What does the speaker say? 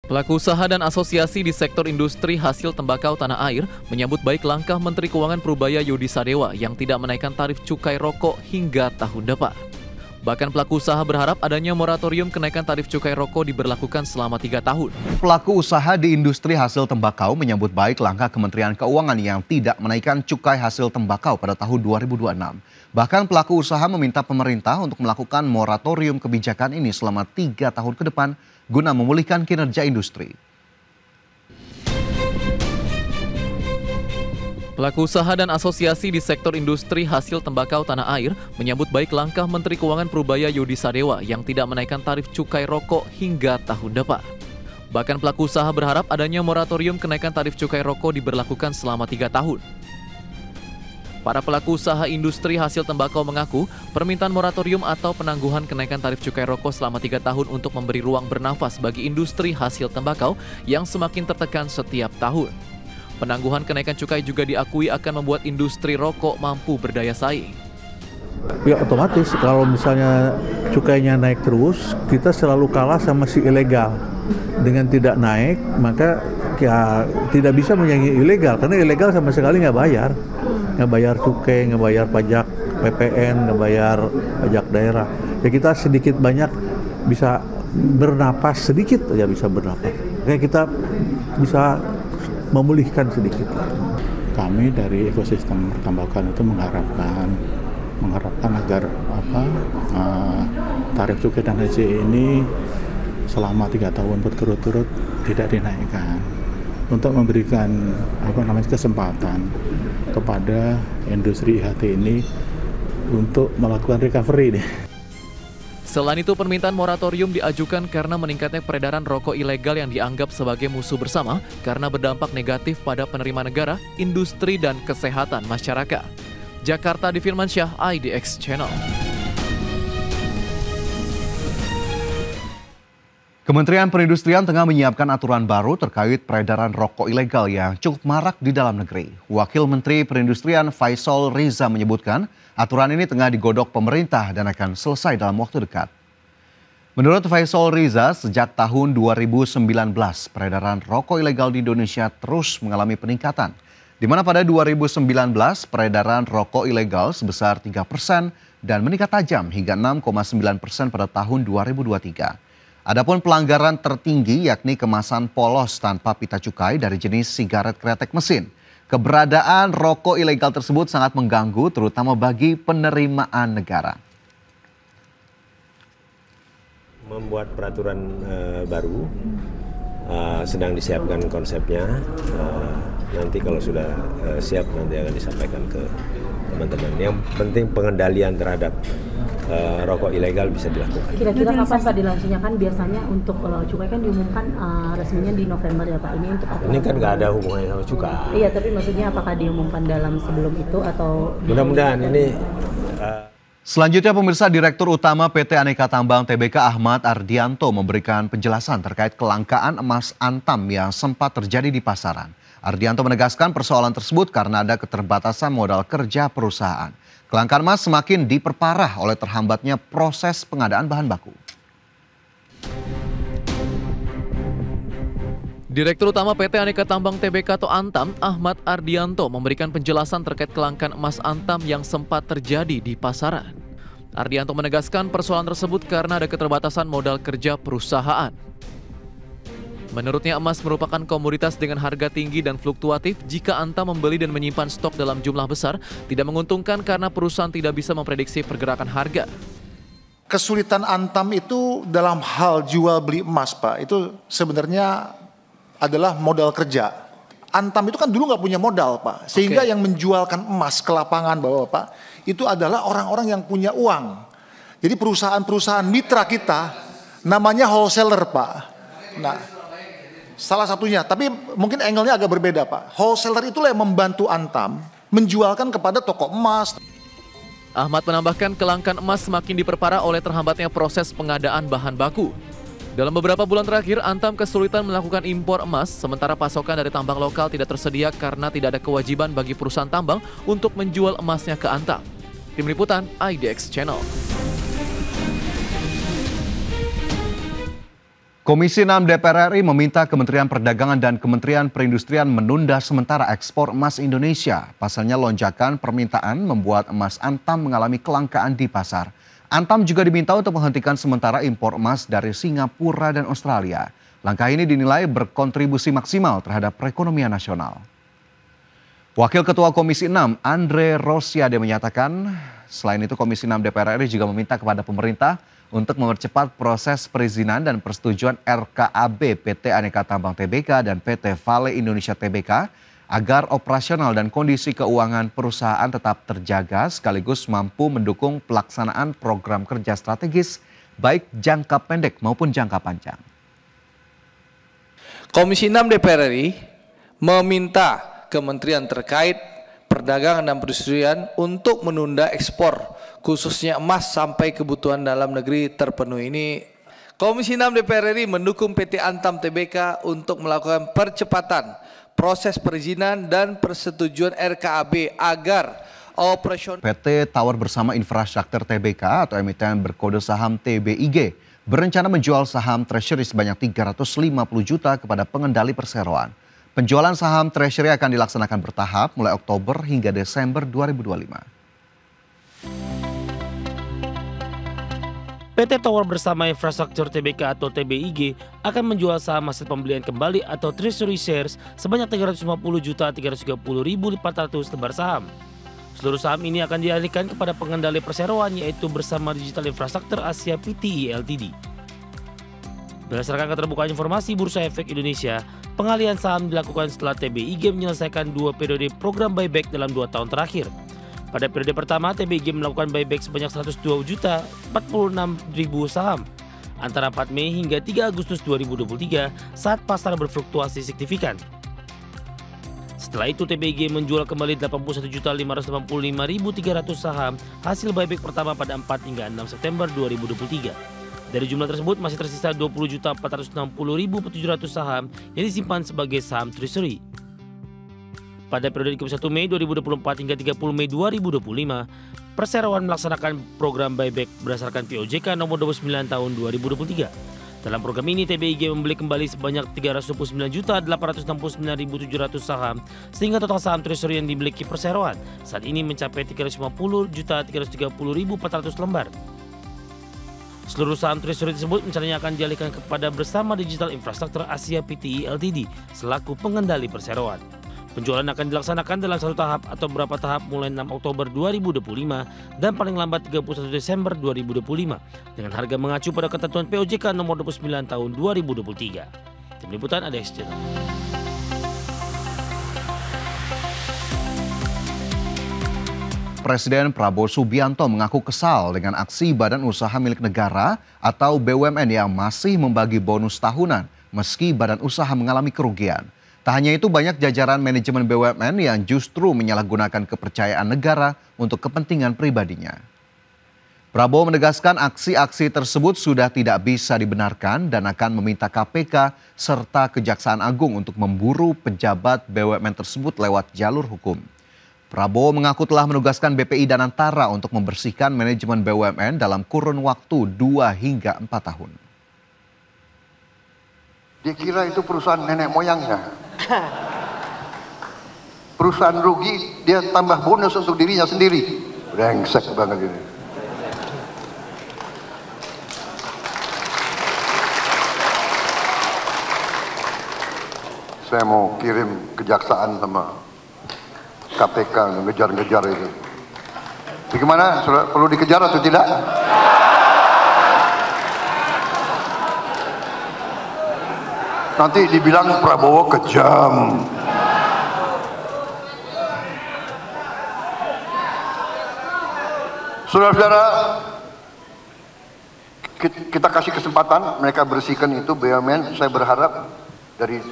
Pelaku usaha dan asosiasi di sektor industri hasil tembakau tanah air menyambut baik langkah Menteri Keuangan Prubaya Yudi Sadewa yang tidak menaikkan tarif cukai rokok hingga tahun depan. Bahkan pelaku usaha berharap adanya moratorium kenaikan tarif cukai rokok diberlakukan selama 3 tahun. Pelaku usaha di industri hasil tembakau menyambut baik langkah Kementerian Keuangan yang tidak menaikkan cukai hasil tembakau pada tahun 2026. Bahkan pelaku usaha meminta pemerintah untuk melakukan moratorium kebijakan ini selama 3 tahun ke depan guna memulihkan kinerja industri. Pelaku usaha dan asosiasi di sektor industri hasil tembakau tanah air menyambut baik langkah Menteri Keuangan Prubaya Yudi Sadewa yang tidak menaikkan tarif cukai rokok hingga tahun depan. Bahkan pelaku usaha berharap adanya moratorium kenaikan tarif cukai rokok diberlakukan selama 3 tahun. Para pelaku usaha industri hasil tembakau mengaku permintaan moratorium atau penangguhan kenaikan tarif cukai rokok selama 3 tahun untuk memberi ruang bernafas bagi industri hasil tembakau yang semakin tertekan setiap tahun. Penangguhan kenaikan cukai juga diakui akan membuat industri rokok mampu berdaya saing. Ya otomatis kalau misalnya cukainya naik terus, kita selalu kalah sama si ilegal. Dengan tidak naik, maka ya tidak bisa menyaingi ilegal, karena ilegal sama sekali nggak bayar cukai, nggak bayar pajak PPN, nggak bayar pajak daerah. Ya kita sedikit banyak bisa bernapas, sedikit aja bisa bernapas. Kayak kita bisa memulihkan sedikit. Kami dari ekosistem pertambakan itu mengharapkan agar tarif cukai dan HC ini selama 3 tahun berturut-turut tidak dinaikkan untuk memberikan kesempatan kepada industri IHT ini untuk melakukan recovery nih. Selain itu, permintaan moratorium diajukan karena meningkatnya peredaran rokok ilegal yang dianggap sebagai musuh bersama karena berdampak negatif pada penerima negara, industri, dan kesehatan masyarakat. Jakarta, Di Firmansyah, IDX Channel. Kementerian Perindustrian tengah menyiapkan aturan baru terkait peredaran rokok ilegal yang cukup marak di dalam negeri. Wakil Menteri Perindustrian Faisal Riza menyebutkan aturan ini tengah digodok pemerintah dan akan selesai dalam waktu dekat. Menurut Faisal Riza, sejak tahun 2019 peredaran rokok ilegal di Indonesia terus mengalami peningkatan. Di mana pada 2019 peredaran rokok ilegal sebesar 3% dan meningkat tajam hingga 6,9% pada tahun 2023. Adapun pelanggaran tertinggi yakni kemasan polos tanpa pita cukai dari jenis sigaret kretek mesin. Keberadaan rokok ilegal tersebut sangat mengganggu terutama bagi penerimaan negara. Membuat peraturan baru, sedang disiapkan konsepnya. Nanti kalau sudah siap nanti akan disampaikan ke teman-teman. Yang penting pengendalian terhadap rokok ilegal bisa dilakukan. Kira-kira kapan Pak dilaunchingnya? Kan biasanya untuk cukai kan diumumkan resminya di November ya Pak. Ini untuk apa? Ini kan nggak ada hubungannya sama cukai. Iya, tapi maksudnya apakah diumumkan dalam sebelum itu atau? Mudah-mudahan ini. Selanjutnya pemirsa, Direktur Utama PT Aneka Tambang Tbk Ahmad Ardianto memberikan penjelasan terkait kelangkaan emas antam yang sempat terjadi di pasaran. Ardianto menegaskan persoalan tersebut karena ada keterbatasan modal kerja perusahaan. Kelangkaan emas semakin diperparah oleh terhambatnya proses pengadaan bahan baku. Direktur Utama PT Aneka Tambang Tbk atau Antam, Ahmad Ardianto memberikan penjelasan terkait kelangkaan emas antam yang sempat terjadi di pasaran. Ardianto menegaskan persoalan tersebut karena ada keterbatasan modal kerja perusahaan. Menurutnya emas merupakan komoditas dengan harga tinggi dan fluktuatif. Jika Antam membeli dan menyimpan stok dalam jumlah besar, tidak menguntungkan karena perusahaan tidak bisa memprediksi pergerakan harga. Kesulitan Antam itu dalam hal jual beli emas Pak, itu sebenarnya adalah modal kerja. Antam itu kan dulu nggak punya modal Pak, sehingga yang menjualkan emas ke lapangan Bapak-Bapak itu adalah orang-orang yang punya uang. Jadi perusahaan-perusahaan mitra kita namanya wholesaler Pak. Nah, salah satunya, tapi mungkin angle-nya agak berbeda Pak. Wholesaler itulah yang membantu Antam menjualkan kepada toko emas. Ahmad menambahkan kelangkaan emas semakin diperparah oleh terhambatnya proses pengadaan bahan baku. Dalam beberapa bulan terakhir, Antam kesulitan melakukan impor emas, sementara pasokan dari tambang lokal tidak tersedia karena tidak ada kewajiban bagi perusahaan tambang untuk menjual emasnya ke Antam. Tim Liputan, IDX Channel. Komisi 6 DPR RI meminta Kementerian Perdagangan dan Kementerian Perindustrian menunda sementara ekspor emas Indonesia. Pasalnya lonjakan permintaan membuat emas Antam mengalami kelangkaan di pasar. Antam juga diminta untuk menghentikan sementara impor emas dari Singapura dan Australia. Langkah ini dinilai berkontribusi maksimal terhadap perekonomian nasional. Wakil Ketua Komisi 6 Andre Rosiade menyatakan, selain itu Komisi 6 DPR RI juga meminta kepada pemerintah untuk mempercepat proses perizinan dan persetujuan RKAB PT Aneka Tambang Tbk dan PT Vale Indonesia Tbk agar operasional dan kondisi keuangan perusahaan tetap terjaga sekaligus mampu mendukung pelaksanaan program kerja strategis baik jangka pendek maupun jangka panjang. Komisi 6 DPR RI meminta kementerian terkait perdagangan dan perindustrian untuk menunda ekspor khususnya emas sampai kebutuhan dalam negeri terpenuhi. Ini Komisi 6 DPR RI mendukung PT Antam Tbk untuk melakukan percepatan proses perizinan dan persetujuan RKAB agar operasional PT Tower Bersama Infrastruktur Tbk atau emiten berkode saham TBIG berencana menjual saham treasury sebanyak 350 juta kepada pengendali perseroan. Penjualan saham treasury akan dilaksanakan bertahap mulai Oktober hingga Desember 2025. PT Tower Bersama Infrastruktur Tbk atau TBIG akan menjual saham hasil pembelian kembali atau treasury shares sebanyak 350.330.400 lembar saham. Seluruh saham ini akan dialihkan kepada pengendali perseroan yaitu Bersama Digital Infrastructure Asia Pte Ltd. Berdasarkan keterbukaan informasi Bursa Efek Indonesia, pengalihan saham dilakukan setelah TBIG menyelesaikan 2 periode program buyback dalam 2 tahun terakhir. Pada periode pertama, TBIG melakukan buyback sebanyak 102.046.000 saham antara 4 Mei hingga 3 Agustus 2023 saat pasar berfluktuasi signifikan. Setelah itu, TBIG menjual kembali 81.585.300 saham hasil buyback pertama pada 4 hingga 6 September 2023. Dari jumlah tersebut masih tersisa 20.460.700 saham yang disimpan sebagai saham treasury. Pada periode 31 Mei 2024 hingga 30 Mei 2025, Perseroan melaksanakan program buyback berdasarkan POJK nomor 29 tahun 2023. Dalam program ini, TBIG membeli kembali sebanyak 329.869.700 saham, sehingga total saham treasury yang dimiliki Perseroan saat ini mencapai 350.330.400 lembar. Seluruh saham treasury tersebut rencananya akan dialihkan kepada Bersama Digital Infrastructure Asia Pte Ltd selaku pengendali Perseroan. Penjualan akan dilaksanakan dalam 1 tahap atau beberapa tahap mulai 6 Oktober 2025 dan paling lambat 31 Desember 2025 dengan harga mengacu pada ketentuan POJK nomor 29 tahun 2023. Tim Liputan ADX Channel. Presiden Prabowo Subianto mengaku kesal dengan aksi Badan Usaha Milik Negara atau BUMN yang masih membagi bonus tahunan meski badan usaha mengalami kerugian. Tak hanya itu, banyak jajaran manajemen BUMN yang justru menyalahgunakan kepercayaan negara untuk kepentingan pribadinya. Prabowo menegaskan aksi-aksi tersebut sudah tidak bisa dibenarkan dan akan meminta KPK serta Kejaksaan Agung untuk memburu pejabat BUMN tersebut lewat jalur hukum. Prabowo mengaku telah menugaskan BPI dan Antara untuk membersihkan manajemen BUMN dalam kurun waktu 2 hingga 4 tahun. Dia kira itu perusahaan nenek moyangnya. Perusahaan rugi, dia tambah bonus untuk dirinya sendiri. Brengsek banget ini. Saya mau kirim kejaksaan sama KPK ngejar-ngejar itu. Bagaimana? Perlu dikejar atau tidak? Nanti dibilang Prabowo kejam. Saudara-saudara, kita kasih kesempatan mereka bersihkan itu BUMN. Saya berharap dari